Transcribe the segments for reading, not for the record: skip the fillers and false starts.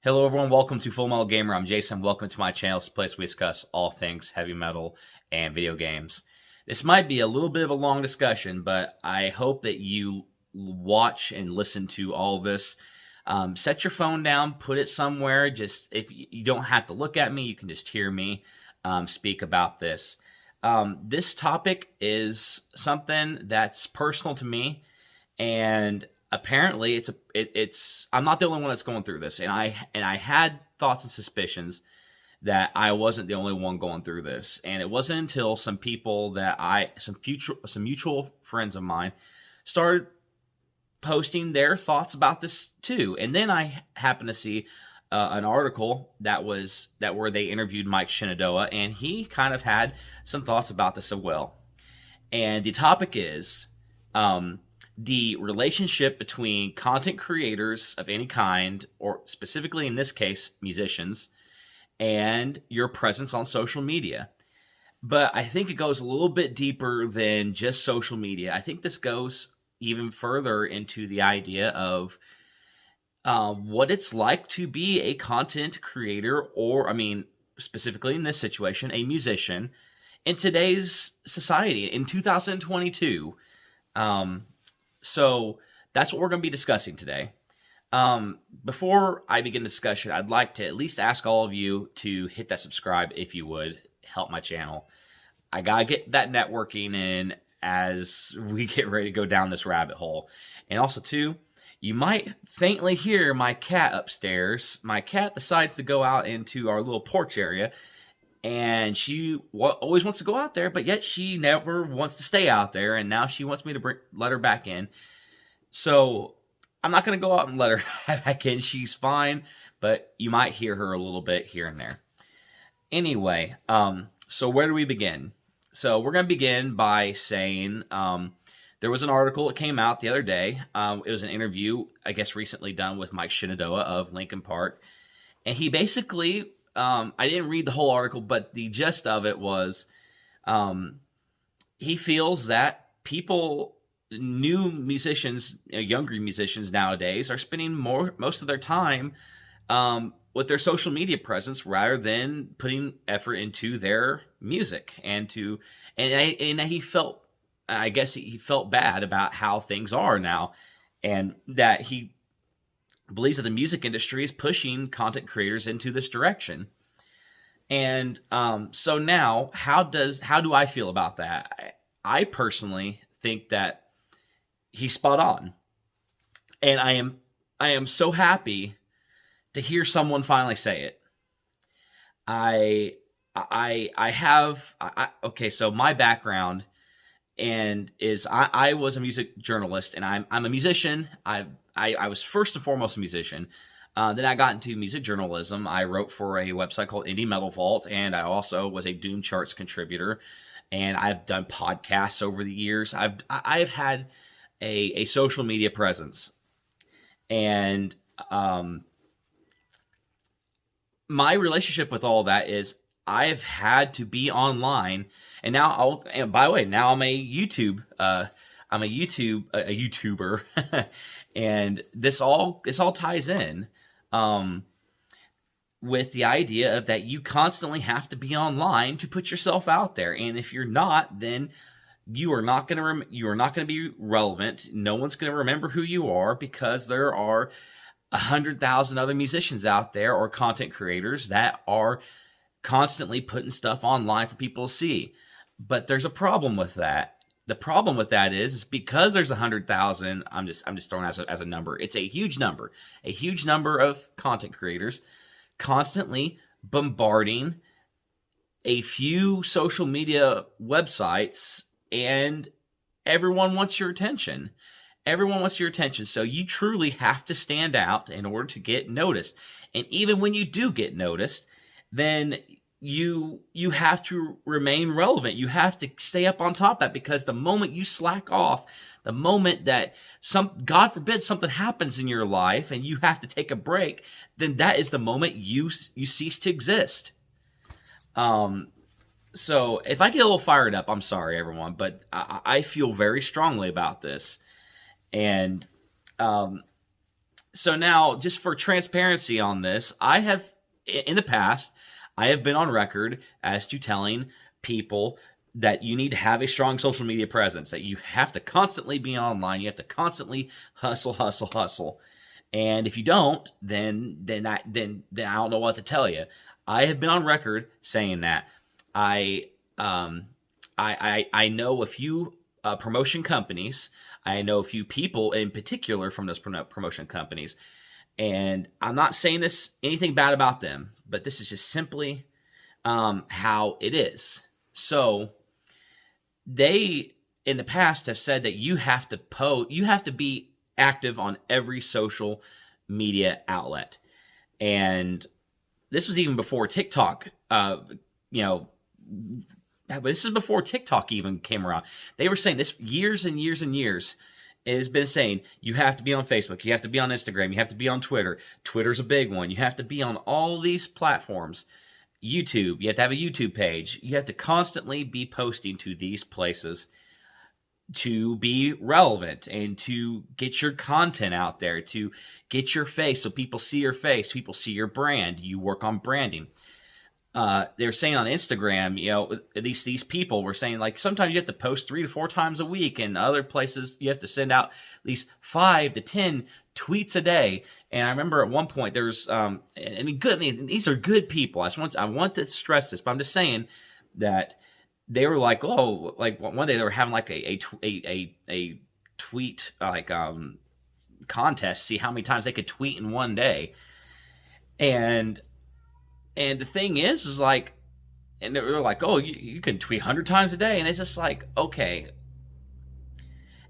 Hello everyone, welcome to Full Metal Gamer. I'm Jason. Welcome to my channel. It's a place we discuss all things heavy metal and video games. This might be a little bit of a long discussion, but I hope that you watch and listen to all this. Set your phone down, put it somewhere. Just if you don't have to look at me, you can just hear me speak about this. This topic is something that's personal to me, and apparently it's I'm not the only one that's going through this, and I had thoughts and suspicions that I wasn't the only one going through this. And it wasn't until some people that some mutual friends of mine started posting their thoughts about this too. And then I happened to see an article where they interviewed Mike Shinoda, and he kind of had some thoughts about this as well. And the topic is the relationship between content creators of any kind, or specifically in this case, musicians, and your presence on social media. But I think it goes a little bit deeper than just social media. I think this goes even further into the idea of what it's like to be a content creator, or, specifically in this situation, a musician in today's society, in 2022. So that's what we're going to be discussing today. Before I begin the discussion, I'd like to at least ask all of you to hit that subscribe if you would help my channel. I got to get that networking in as we get ready to go down this rabbit hole. And also, too, you might faintly hear my cat upstairs. My cat decides to go out into our little porch area, and she always wants to go out there, but yet she never wants to stay out there, and now she wants me to let her back in. So I'm not going to go out and let her back in. She's fine, but you might hear her a little bit here and there. Anyway, so where do we begin? So we're going to begin by saying there was an article that came out the other day. It was an interview, I guess, recently done with Mike Shinoda of Linkin Park. And he basically, I didn't read the whole article, but the gist of it was he feels that new musicians, younger musicians nowadays, are spending most of their time with their social media presence rather than putting effort into their music. And he felt, I guess he felt bad about how things are now, and that he believes that the music industry is pushing content creators into this direction. And so now, how do I feel about that? I personally think that he's spot on, and I am so happy to hear someone finally say it. Okay, so my background is I was a music journalist, and I'm a musician. I was first and foremost a musician. Then I got into music journalism. I wrote for a website called Indie Metal Vault, and I also was a Doom Charts contributor. And I've done podcasts over the years. I've had a social media presence, and my relationship with all that is I've had to be online, and now and by the way, now I'm a YouTuber, and this all ties in with the idea of that you constantly have to be online to put yourself out there, and if you're not, then you are not going to be relevant. No one's going to remember who you are, because there are 100,000 other musicians out there, or content creators, that are constantly putting stuff online for people to see. But there's a problem with that. The problem with that is because there's 100,000. I'm just throwing as a number. It's a huge number of content creators constantly bombarding a few social media websites, and everyone wants your attention. Everyone wants your attention. So you truly have to stand out in order to get noticed. And even when you do get noticed, then you have to remain relevant. You have to stay up on top of that, because the moment you slack off, the moment that God forbid something happens in your life and you have to take a break, then that is the moment you cease to exist. So if I get a little fired up, I'm sorry, everyone, but I feel very strongly about this. And So now, just for transparency on this, I have, in the past, I have been on record as to telling people that you need to have a strong social media presence, that you have to constantly be online, you have to constantly hustle, hustle, hustle. And if you don't, then I don't know what to tell you. I have been on record saying that. I know a few promotion companies. I know a few people in particular from those promotion companies, and I'm not saying this anything bad about them, but this is just simply how it is. So they in the past have said that you have to be active on every social media outlet, and this was even before TikTok. You know, but this is before TikTok even came around. They were saying this years and years and years. It has been saying you have to be on Facebook, you have to be on Instagram, you have to be on Twitter. Twitter's a big one. You have to be on all these platforms. YouTube, you have to have a YouTube page. You have to constantly be posting to these places to be relevant and to get your content out there, to get your face so people see your face, people see your brand. You work on branding. They're saying on Instagram, you know, at least these people were saying, like, sometimes you have to post 3 to 4 times a week, and other places you have to send out at least 5 to 10 tweets a day. And I remember at one point there's, these are good people. I want to stress this, but I'm just saying that they were like, oh, like one day they were having like a tweet contest, see how many times they could tweet in one day, and the thing is like, and they were like, oh, you can tweet 100 times a day. And it's just like, okay,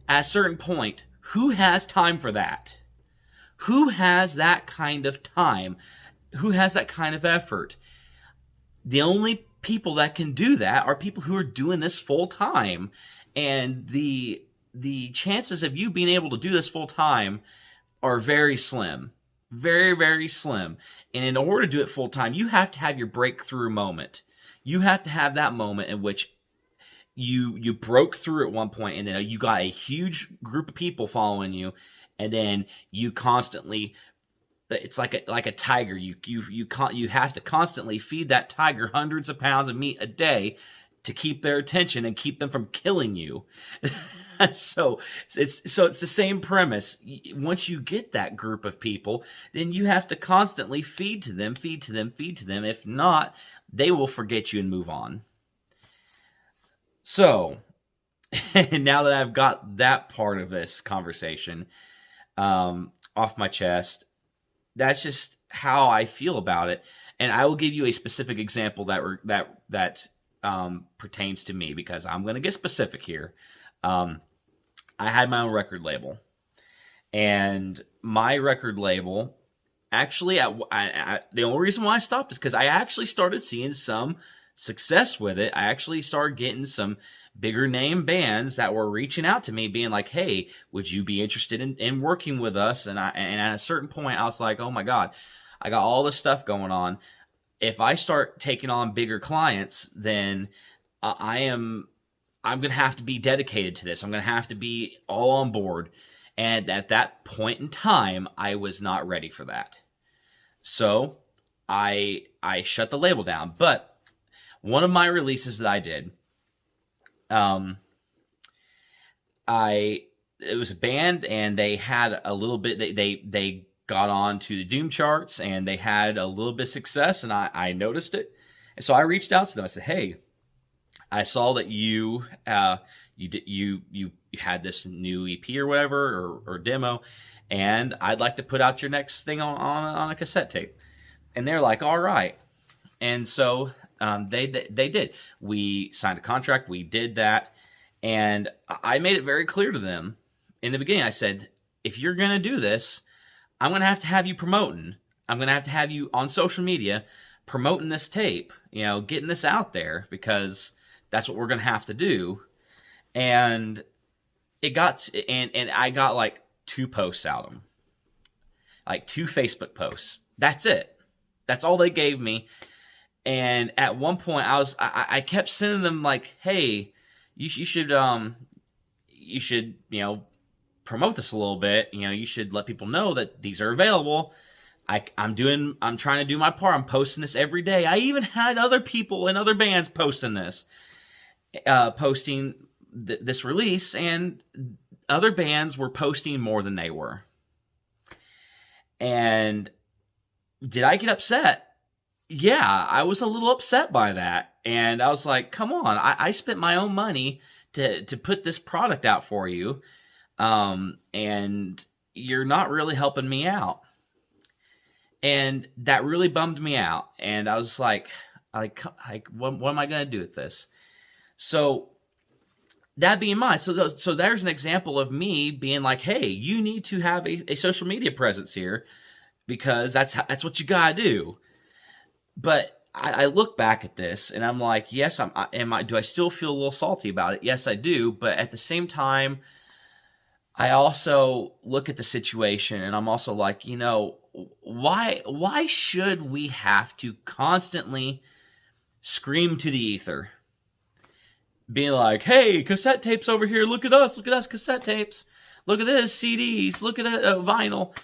at a certain point, who has time for that? Who has that kind of time? Who has that kind of effort? The only people that can do that are people who are doing this full time. And the chances of you being able to do this full time are very slim. Very, very slim. And in order to do it full time, you have to have your breakthrough moment. You have to have that moment in which you broke through at one point, and then you got a huge group of people following you, and then you constantly, it's like a tiger. You have to constantly feed that tiger hundreds of pounds of meat a day to keep their attention and keep them from killing you. So it's the same premise. Once you get that group of people, then you have to constantly feed to them. If not, they will forget you and move on. So now that I've got that part of this conversation off my chest, that's just how I feel about it. And I will give you a specific example that pertains to me, because I'm going to get specific here. I had my own record label, and my record label actually, the only reason why I stopped is because I actually started seeing some success with it. I actually started getting some bigger name bands that were reaching out to me, being like, "Hey, would you be interested in working with us?" And at a certain point, I was like, "Oh my God, I got all this stuff going on. If I start taking on bigger clients, then I'm going to have to be dedicated to this. I'm going to have to be all on board." And at that point in time, I was not ready for that. So I shut the label down. But one of my releases that I did, it was a band, and they had a little bit, they got on to the Doom charts, and they had a little bit of success, and I noticed it. And so I reached out to them. I said, "Hey, I saw that you had this new EP or whatever, or demo, and I'd like to put out your next thing on a cassette tape." And they're like, "All right." And so they did. We signed a contract. We did that, and I made it very clear to them in the beginning. I said, "If you're gonna do this, I'm gonna have you promoting. I'm gonna have you on social media promoting this tape. You know, getting this out there, because that's what we're going to have to do." And I got like 2 posts out of them, like 2 Facebook posts. That's it. That's all they gave me. And at one point I kept sending them like, "Hey, you should, you know, promote this a little bit. You should let people know that these are available. I'm trying to do my part. I'm posting this every day. I even had other people in other bands posting this, this release, and other bands were posting more than they were. And did I get upset? Yeah, I was a little upset by that. And I was like, come on, I spent my own money to put this product out for you. And you're not really helping me out. And that really bummed me out. And I was like, what am I going to do with this? So that being in mind, so there's an example of me being like, hey, you need to have a social media presence here, because that's what you got to do. But I look back at this and I'm like, yes, do I still feel a little salty about it? Yes, I do. But at the same time, I also look at the situation and I'm also like, why should we have to constantly scream to the ether? Being like, hey, cassette tapes over here, look at us, cassette tapes. Look at this, CDs, look at vinyl.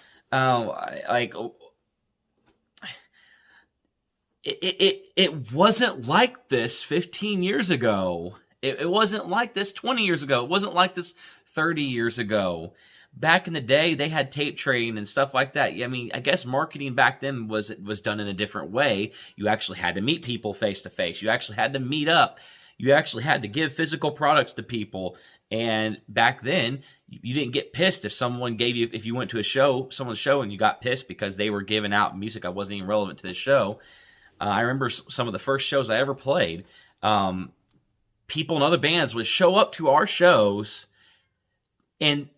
It wasn't like this 15 years ago. It wasn't like this 20 years ago. It wasn't like this 30 years ago. Back in the day, they had tape trading and stuff like that. I mean, I guess marketing back then was done in a different way. You actually had to meet people face to face. You actually had to meet up. You actually had to give physical products to people. And back then, you didn't get pissed if someone if you went to someone's show and you got pissed because they were giving out music that wasn't even relevant to the show. I remember some of the first shows I ever played. People in other bands would show up to our shows, and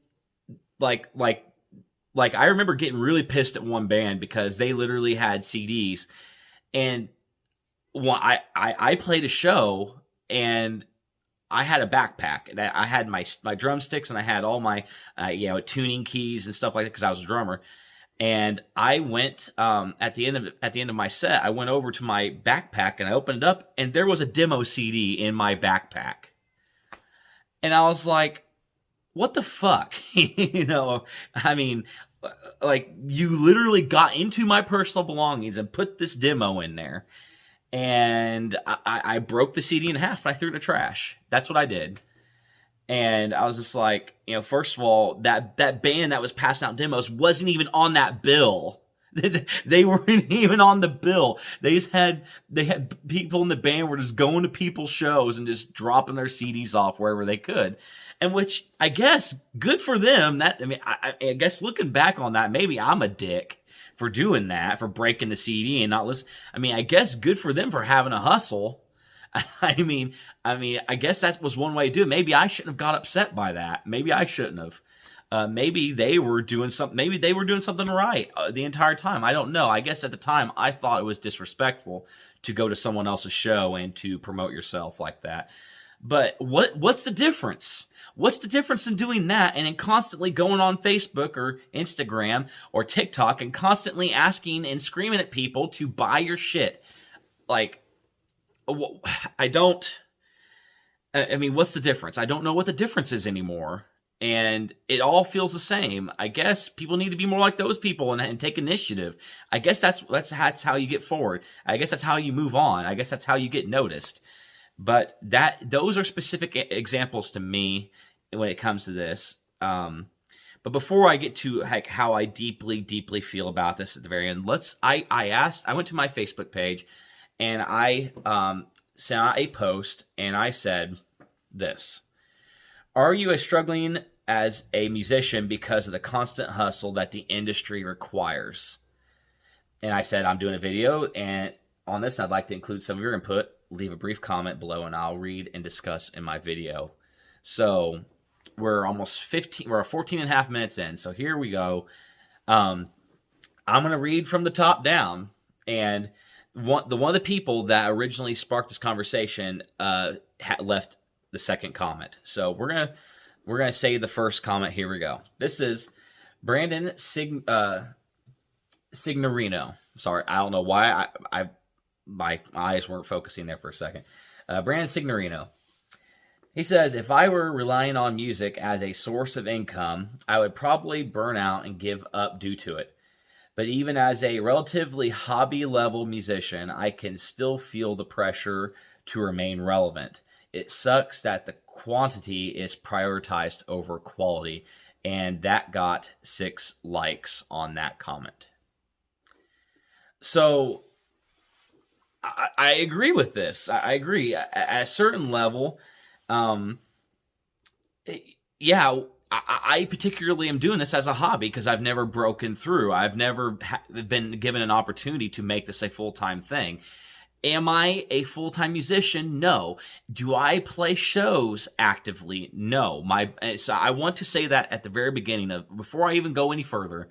like I remember getting really pissed at one band because they literally had CDs, and I played a show and I had a backpack and I had my drumsticks and I had all my tuning keys and stuff like that because I was a drummer. And I went at the end of my set, I went over to my backpack and I opened it up, and there was a demo CD in my backpack. And I was like, "What the fuck?" I mean, like, you literally got into my personal belongings and put this demo in there. And I broke the CD in half and I threw it in the trash. That's what I did. And I was just like, first of all, that band that was passing out demos wasn't even on that bill. They weren't even on the bill. They had people in the band were just going to people's shows and just dropping their CDs off wherever they could. And which, I guess, good for them. I guess looking back on that, maybe I'm a dick for doing that, for breaking the CD and not listen. I guess good for them for having a hustle. I mean, I guess that was one way to do it. Maybe I shouldn't have got upset by that. Maybe I shouldn't have. Maybe they were doing something. Maybe they were doing something right the entire time. I don't know. I guess at the time I thought it was disrespectful to go to someone else's show and to promote yourself like that. But what's the difference? What's the difference in doing that and in constantly going on Facebook or Instagram or TikTok and constantly asking and screaming at people to buy your shit? Like, I mean, what's the difference? I don't know what the difference is anymore. And it all feels the same. I guess people need to be more like those people and take initiative. I guess that's how you get forward. I guess that's how you move on. I guess that's how you get noticed. But those are specific examples to me when it comes to this. But before I get to how I deeply, deeply feel about this at the very end, I went to my Facebook page and I sent out a post and I said this: are you struggling as a musician because of the constant hustle that the industry requires? And I said, I'm doing a video, and on this, I'd like to include some of your input. Leave a brief comment below, and I'll read and discuss in my video. So we're almost 14 and a half minutes in. So here we go. I'm going to read from the top down. And one of the people that originally sparked this conversation left the second comment. So we're gonna say the first comment. Here we go. This is Brandon Signorino. Sorry, I don't know why my eyes weren't focusing there for a second. Brandon Signorino. He says, if I were relying on music as a source of income, I would probably burn out and give up due to it. But even as a relatively hobby level musician, I can still feel the pressure to remain relevant. It sucks that the quantity is prioritized over quality. And that got 6 likes on that comment. So I agree with this. I agree. At a certain level, um, yeah, I particularly am doing this as a hobby because I've never broken through. I've never been given an opportunity to make this a full-time thing. Am I a full-time musician? No. Do I play shows actively? No. So I want to say that at the very beginning before I even go any further.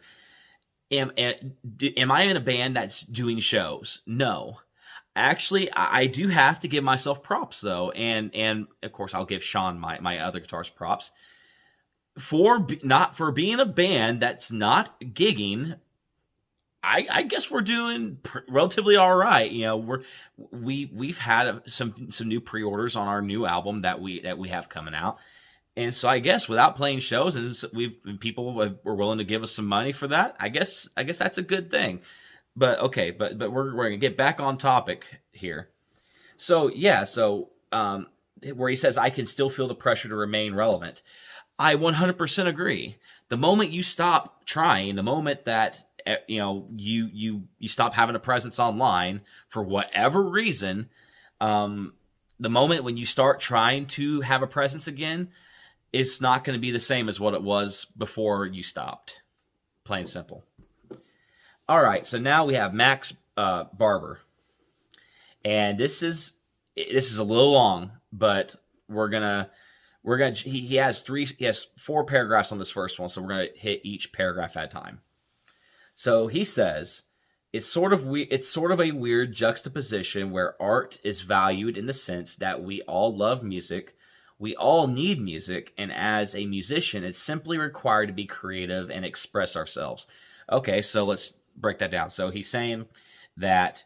Am I in a band that's doing shows? No. Actually, I do have to give myself props though, and of course I'll give Sean my other guitarist props for being a band that's not gigging. I guess we're doing relatively all right. You know, we've had some new pre-orders on our new album that we have coming out, and so I guess without playing shows, and people were willing to give us some money for that. I guess that's a good thing. But okay, but we're gonna get back on topic here. So yeah, where he says I can still feel the pressure to remain relevant. I 100% agree. The moment you stop trying, the moment that you stop having a presence online for whatever reason, the moment when you start trying to have a presence again, it's not going to be the same as what it was before you stopped. Plain simple. All right, so now we have Max Barber, and this is a little long, but he has 4 paragraphs on this first one, so we're gonna hit each paragraph at a time. So he says, it's sort of a weird juxtaposition where art is valued in the sense that we all love music, we all need music, and as a musician, it's simply required to be creative and express ourselves. Okay, so let's break that down. So he's saying that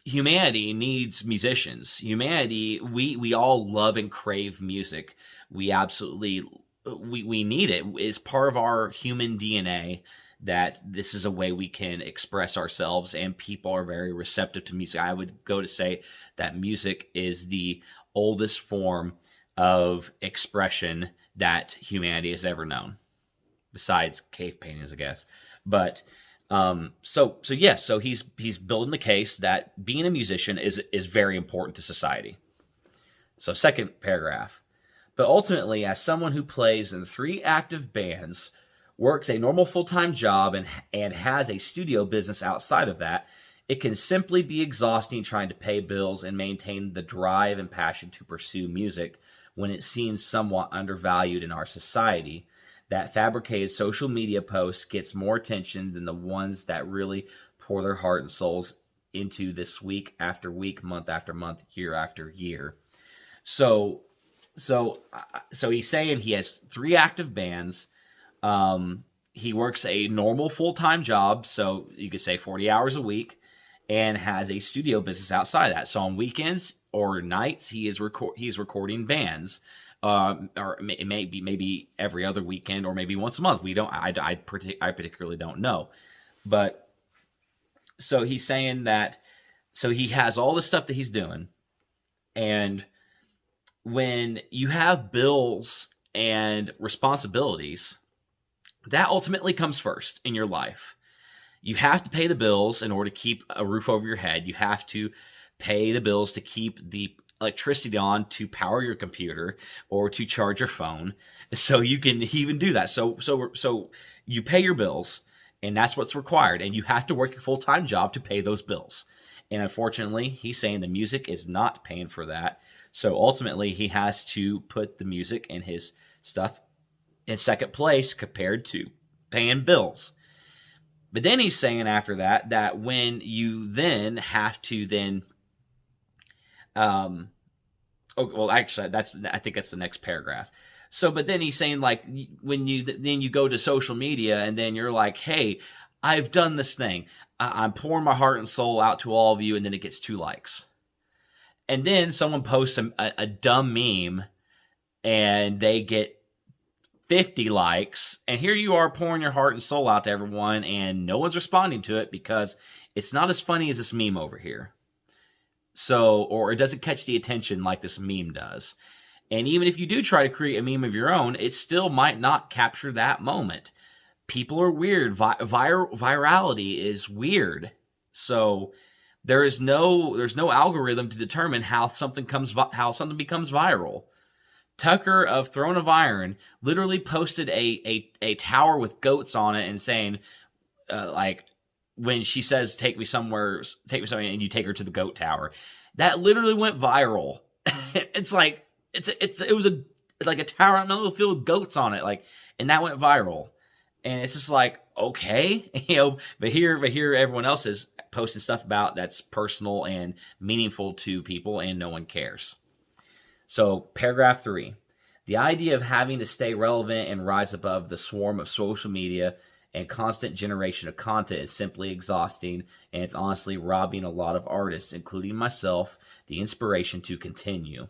humanity needs musicians. Humanity, we all love and crave music. We absolutely we need it. It's part of our human DNA that this is a way we can express ourselves, and people are very receptive to music. I would go to say that music is the oldest form of expression that humanity has ever known, besides cave paintings, I guess. But so he's building the case that being a musician is very important to society. So second paragraph. But ultimately, as someone who plays in 3 active bands, works a normal full-time job, and has a studio business outside of that, it can simply be exhausting trying to pay bills and maintain the drive and passion to pursue music when it seems somewhat undervalued in our society. That fabricated social media post gets more attention than the ones that really pour their heart and souls into this week after week, month after month, year after year. So he's saying he has 3 active bands. He works a normal full-time job, so you could say 40 hours a week, and has a studio business outside of that. So on weekends or nights, he's recording bands. Or maybe every other weekend, or maybe once a month. I particularly don't know. But so he's saying that, so he has all the stuff that he's doing, and when you have bills and responsibilities, that ultimately comes first in your life. You have to pay the bills in order to keep a roof over your head. You have to pay the bills to keep the electricity on to power your computer or to charge your phone, so you can even do that. So you pay your bills, and that's what's required, and you have to work a full-time job to pay those bills. And unfortunately, he's saying the music is not paying for that. So ultimately, he has to put the music and his stuff in second place compared to paying bills. But then he's saying after that when you then have to then actually, I think that's the next paragraph. So, but then he's saying, like, when you go to social media, and then you're like, hey, I've done this thing. I'm pouring my heart and soul out to all of you, and then it gets 2 likes. And then someone posts a dumb meme and they get 50 likes. And here you are pouring your heart and soul out to everyone and no one's responding to it because it's not as funny as this meme over here. So, or it doesn't catch the attention like this meme does. And even if you do try to create a meme of your own, it still might not capture that moment. People are weird. Virality is weird. So there's no algorithm to determine how something becomes viral. Tucker of Throne of Iron literally posted a tower with goats on it and saying, like, when she says, take me somewhere, and you take her to the goat tower. That literally went viral. It's like, it was like a tower out in the middle of the field with goats on it, like, and that went viral. And it's just like, okay, but here everyone else is posting stuff about that's personal and meaningful to people, and no one cares. So, paragraph 3. The idea of having to stay relevant and rise above the swarm of social media and constant generation of content is simply exhausting, and it's honestly robbing a lot of artists, including myself, the inspiration to continue.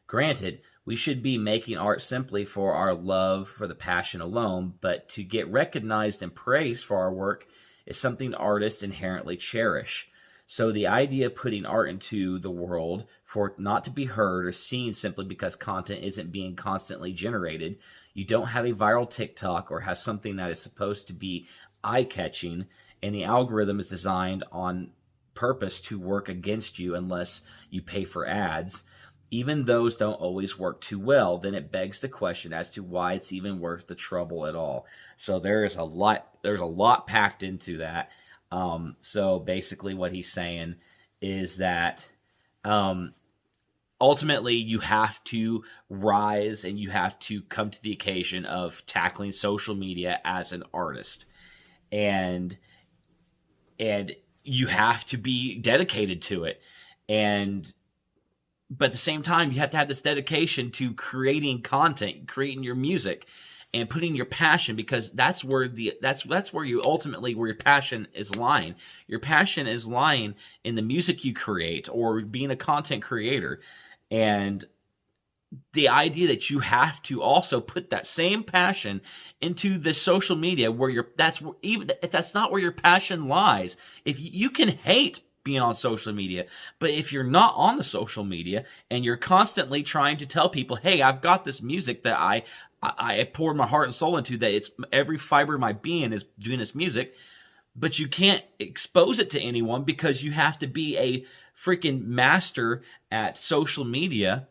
Granted, we should be making art simply for our love for the passion alone, but to get recognized and praised for our work is something artists inherently cherish. So the idea of putting art into the world for it not to be heard or seen simply because content isn't being constantly generated, you don't have a viral TikTok or have something that is supposed to be eye-catching, and the algorithm is designed on purpose to work against you unless you pay for ads. Even those don't always work too well. Then it begs the question as to why it's even worth the trouble at all. So there's a lot packed into that. So basically what he's saying is that ultimately you have to rise and you have to come to the occasion of tackling social media as an artist. And you have to be dedicated to it. But at the same time, you have to have this dedication to creating content, creating your music, and putting your passion, because that's where you ultimately, where your passion is lying. Your passion is lying in the music you create or being a content creator. And the idea that you have to also put that same passion into the social media even if that's not where your passion lies. If you can hate being on social media, but if you're not on the social media and you're constantly trying to tell people, hey, I've got this music that I poured my heart and soul into, that it's every fiber of my being is doing this music, but you can't expose it to anyone because you have to be a freaking master at social media.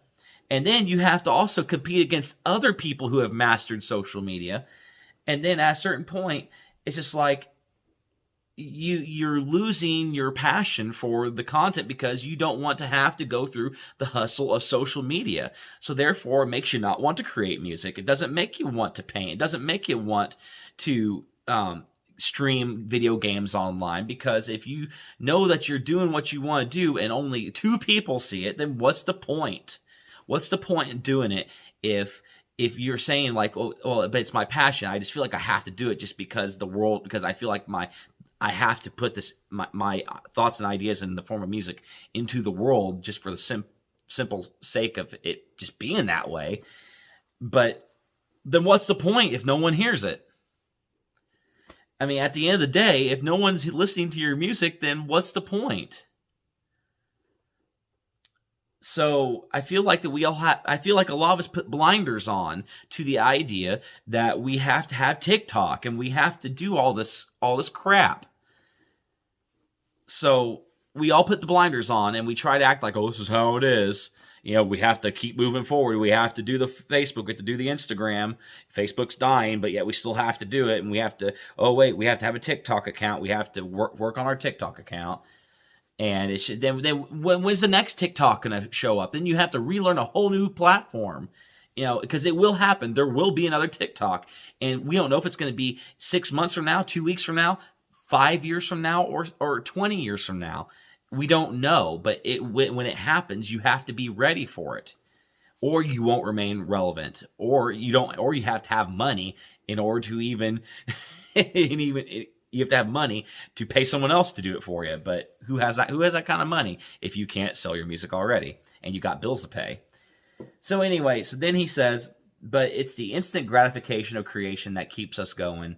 And then you have to also compete against other people who have mastered social media. And then at a certain point, it's just like, you're losing your passion for the content because you don't want to have to go through the hustle of social media. So therefore, it makes you not want to create music. It doesn't make you want to paint. It doesn't make you want to stream video games online, because if you know that you're doing what you want to do and only 2 people see it, then what's the point? What's the point in doing it if you're saying like, oh, but it's my passion. I just feel like I have to do it just because because I feel like I have to put my thoughts and ideas in the form of music into the world just for the simple sake of it just being that way. But then what's the point if no one hears it? I mean, at the end of the day, if no one's listening to your music, then what's the point? So I feel like I feel like a lot of us put blinders on to the idea that we have to have TikTok and we have to do all this crap. So we all put the blinders on and we try to act like, oh, this is how it is. You know, we have to keep moving forward. We have to do the Facebook. We have to do the Instagram. Facebook's dying, but yet we still have to do it. And we have to, we have to have a TikTok account. We have to work on our TikTok account. And it should then when's the next TikTok going to show up? Then you have to relearn a whole new platform, you know, because it will happen. There will be another TikTok, and we don't know if it's going to be 6 months from now, 2 weeks from now, 5 years from now, or 20 years from now. We don't know, but when it happens, you have to be ready for it, or you won't remain relevant, or you have to have money in order to even you have to have money to pay someone else to do it for you. But who has that kind of money if you can't sell your music already? and you got bills to pay. So anyway, so then he says, but it's the instant gratification of creation that keeps us going,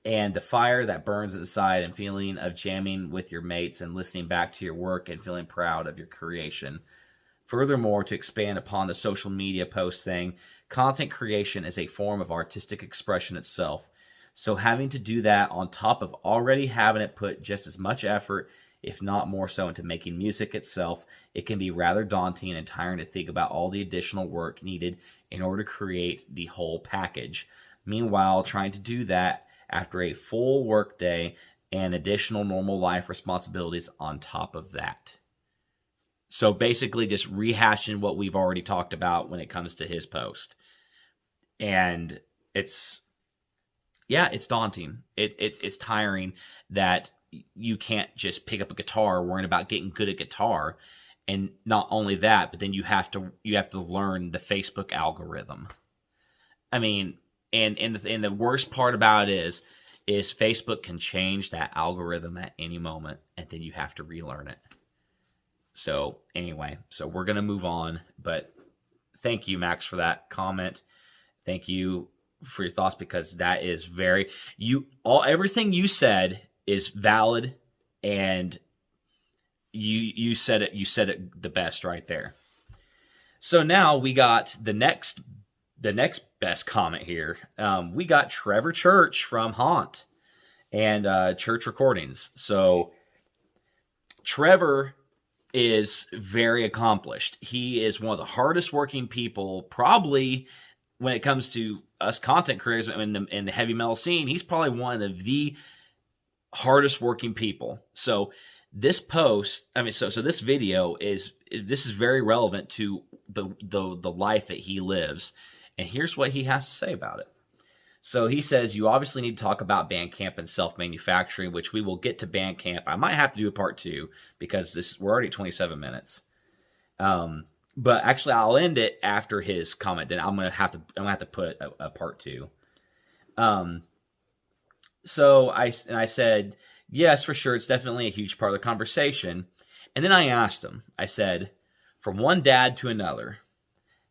and the fire that burns inside, and feeling of jamming with your mates and listening back to your work and feeling proud of your creation. Furthermore, to expand upon the social media post thing, content creation is a form of artistic expression itself. So having to do that on top of already having it put just as much effort, if not more so, into making music itself, it can be rather daunting and tiring to think about all the additional work needed in order to create the whole package. Meanwhile, trying to do that after a full workday and additional normal life responsibilities on top of that. So basically just rehashing what we've already talked about when it comes to his post. And it's daunting. It's tiring that you can't just pick up a guitar worrying about getting good at guitar. And not only that, but then you have to learn the Facebook algorithm. I mean, and the worst part about it is Facebook can change that algorithm at any moment, and then you have to relearn it. So anyway, so we're going to move on, but thank you, Max, for that comment. Thank you for your thoughts, because that is everything you said is valid, and you said it the best right there. So now we got the next best comment here. We got Trevor Church from Haunt and Church Recordings. So Trevor is very accomplished. He is one of the hardest working people, probably when it comes to us content creators in the heavy metal scene. He's probably one of the hardest working people. So this post, so this video is very relevant to the life that he lives. And here's what he has to say about it. So he says, you obviously need to talk about Bandcamp and self-manufacturing, which we will get to Bandcamp. I might have to do a part 2 because we're already at 27 minutes. But actually, I'll end it after his comment. Then I'm gonna have to put a part 2. So I said, yes, for sure, it's definitely a huge part of the conversation. And then I asked him. I said, from one dad to another,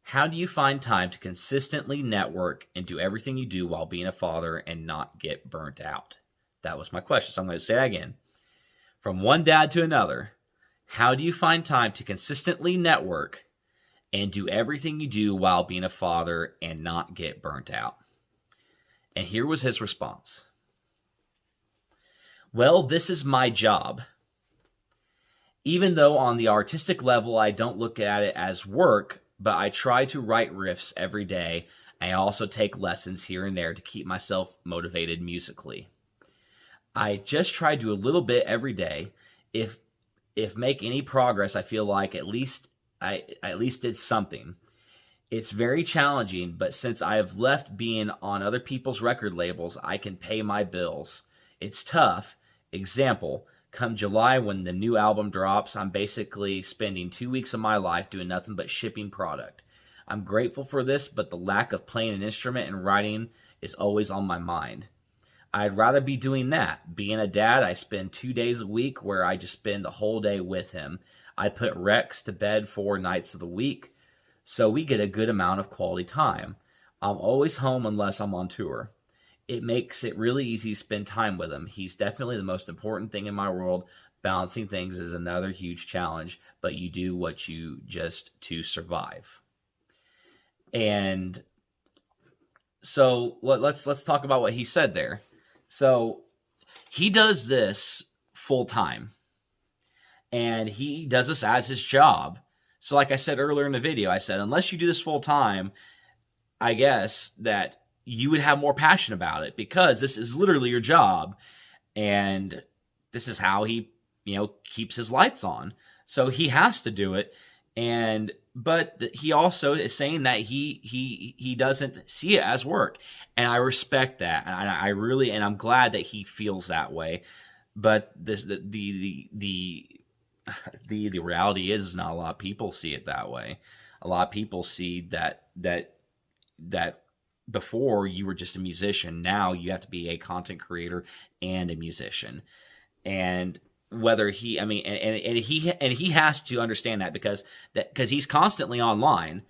how do you find time to consistently network and do everything you do while being a father and not get burnt out? That was my question. So I'm going to say that again. From one dad to another, how do you find time to consistently network and do everything you do while being a father and not get burnt out? And here was his response. Well, this is my job. Even though on the artistic level, I don't look at it as work, but I try to write riffs every day. I also take lessons here and there to keep myself motivated musically. I just try to do a little bit every day. If make any progress, I feel like I at least did something. It's very challenging, but since I have left being on other people's record labels, I can pay my bills. It's tough. Example, come July when the new album drops, I'm basically spending 2 weeks of my life doing nothing but shipping product. I'm grateful for this, but the lack of playing an instrument and writing is always on my mind. I'd rather be doing that. Being a dad, I spend 2 days a week where I just spend the whole day with him. I put Rex to bed 4 nights of the week, so we get a good amount of quality time. I'm always home unless I'm on tour. It makes it really easy to spend time with him. He's definitely the most important thing in my world. Balancing things is another huge challenge, but you do what you just to survive. And so let's talk about what he said there. So he does this full time, and he does this as his job. So like I said earlier in the video, I said, unless you do this full time, I guess that you would have more passion about it, because this is literally your job, and this is how he, keeps his lights on. So he has to do it. But he also is saying that he doesn't see it as work, and I respect that, and I'm glad that he feels that way. But the reality is not a lot of people see it that way. A lot of people see that before you were just a musician, now you have to be a content creator and a musician. And whether he, I mean, and he has to understand that because he's constantly online,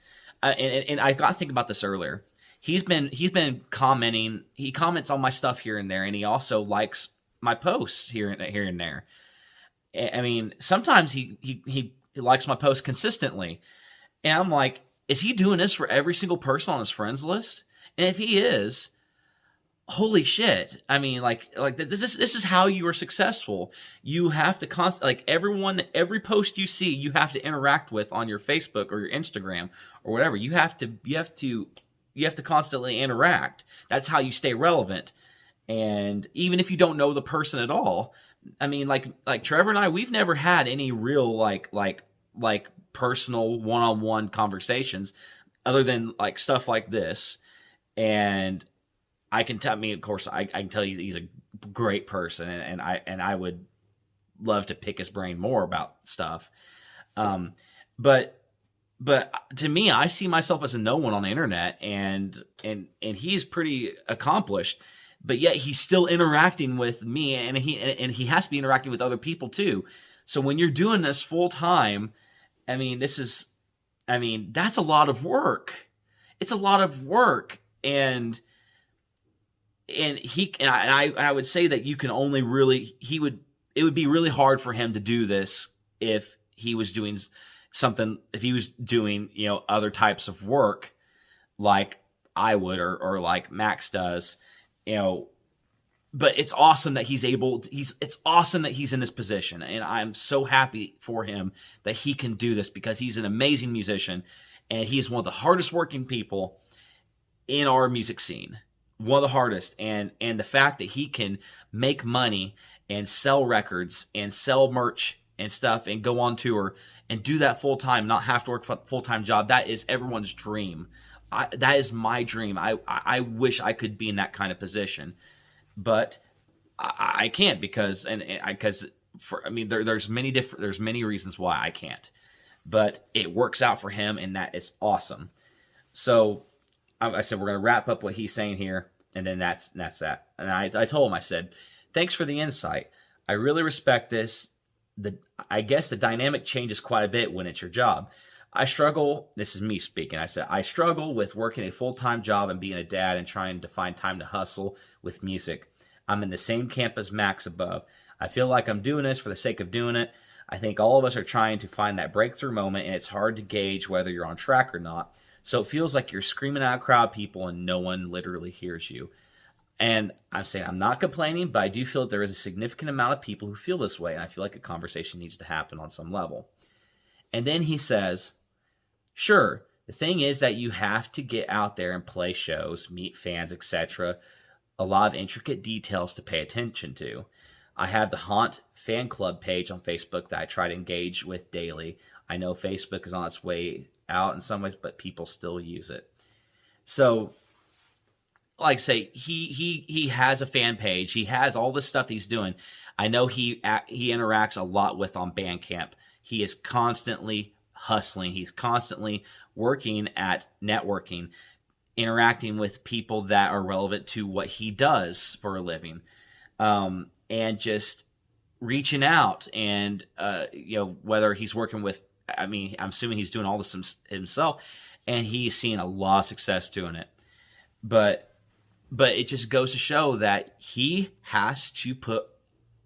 and I got to think about this earlier. He's been commenting. He comments on my stuff here and there, and he also likes my posts here and there. I mean, sometimes he likes my posts consistently, and I'm like, is he doing this for every single person on his friends list? And if he is, holy shit. I mean, like this is how you are successful. You have to like every post you see, you have to interact with on your Facebook or your Instagram or whatever. You have to constantly interact. That's how you stay relevant. And even if you don't know the person at all, I mean, like Trevor and I, we've never had any real like personal one-on-one conversations other than like stuff like this. And I can tell me, of course, I can tell you he's a great person, and I would love to pick his brain more about stuff. But to me, I see myself as a no one on the internet, and he's pretty accomplished, but yet he's still interacting with me, and he has to be interacting with other people too. So when you're doing this full time, I mean, that's a lot of work. It's a lot of work, and I would say that you can only really, it would be really hard for him to do this if he was doing something, if he was doing, other types of work like I would, or like Max does, but it's awesome that it's awesome that he's in this position. And I'm so happy for him that he can do this, because he's an amazing musician, and he's one of the hardest working people in our music scene. One of the hardest, and the fact that he can make money and sell records and sell merch and stuff and go on tour and do that full time, not have to work a full time job, that is everyone's dream. That is my dream. I wish I could be in that kind of position, but I can't because there's many reasons why I can't, but it works out for him, and that is awesome. So I said, we're going to wrap up what he's saying here, and then that's that. And I told him, I said, thanks for the insight. I really respect this. I guess the dynamic changes quite a bit when it's your job. I struggle, this is me speaking, I said, I struggle with working a full-time job and being a dad and trying to find time to hustle with music. I'm in the same camp as Max above. I feel like I'm doing this for the sake of doing it. I think all of us are trying to find that breakthrough moment, and it's hard to gauge whether you're on track or not. So it feels like you're screaming at a crowd of people and no one literally hears you. And I'm saying, I'm not complaining, but I do feel that there is a significant amount of people who feel this way, and I feel like a conversation needs to happen on some level. And then he says, sure, the thing is that you have to get out there and play shows, meet fans, etc. A lot of intricate details to pay attention to. I have the Haunt fan club page on Facebook that I try to engage with daily. I know Facebook is on its way out in some ways, but people still use it. So, like I say, he has a fan page. He has all this stuff he's doing. I know he interacts a lot with on Bandcamp. He is constantly hustling. He's constantly working at networking, interacting with people that are relevant to what he does for a living, and just reaching out. And whether he's working with, I'm assuming he's doing all this himself, and he's seeing a lot of success doing it. But it just goes to show that he has to put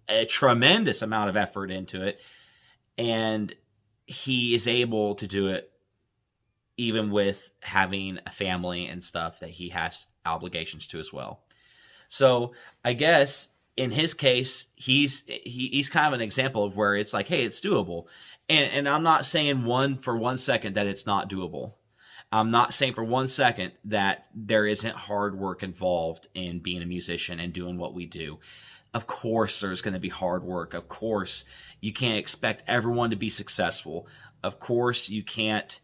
a tremendous amount of effort into it, and he is able to do it even with having a family and stuff that he has obligations to as well. So I guess in his case, he's kind of an example of where it's like, hey, it's doable. And I'm not saying for 1 second that it's not doable. I'm not saying for 1 second that there isn't hard work involved in being a musician and doing what we do. Of course, there's going to be hard work. Of course, you can't expect everyone to be successful. Of course, you can't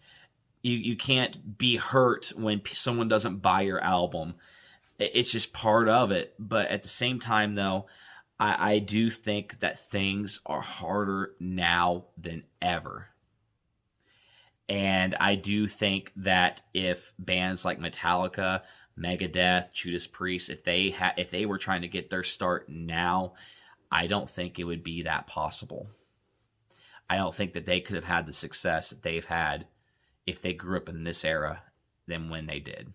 be hurt when someone doesn't buy your album. It's just part of it. But at the same time, though, I do think that things are harder now than ever. And I do think that if bands like Metallica, Megadeth, Judas Priest, if they were trying to get their start now, I don't think it would be that possible. I don't think that they could have had the success that they've had if they grew up in this era than when they did.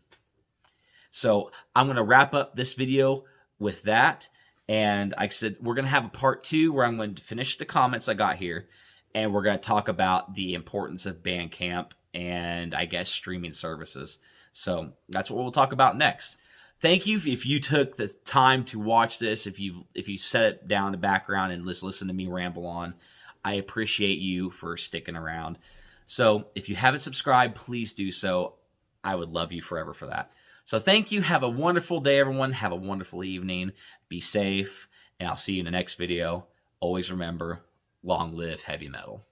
So I'm going to wrap up this video with that. And like I said, we're going to have a part 2 where I'm going to finish the comments I got here. And we're going to talk about the importance of Bandcamp and I guess streaming services. So that's what we'll talk about next. Thank you if you took the time to watch this, if you set it down in the background and listen to me ramble on. I appreciate you for sticking around. So if you haven't subscribed, please do so. I would love you forever for that. So thank you. Have a wonderful day, everyone. Have a wonderful evening. Be safe, and I'll see you in the next video. Always remember, long live heavy metal.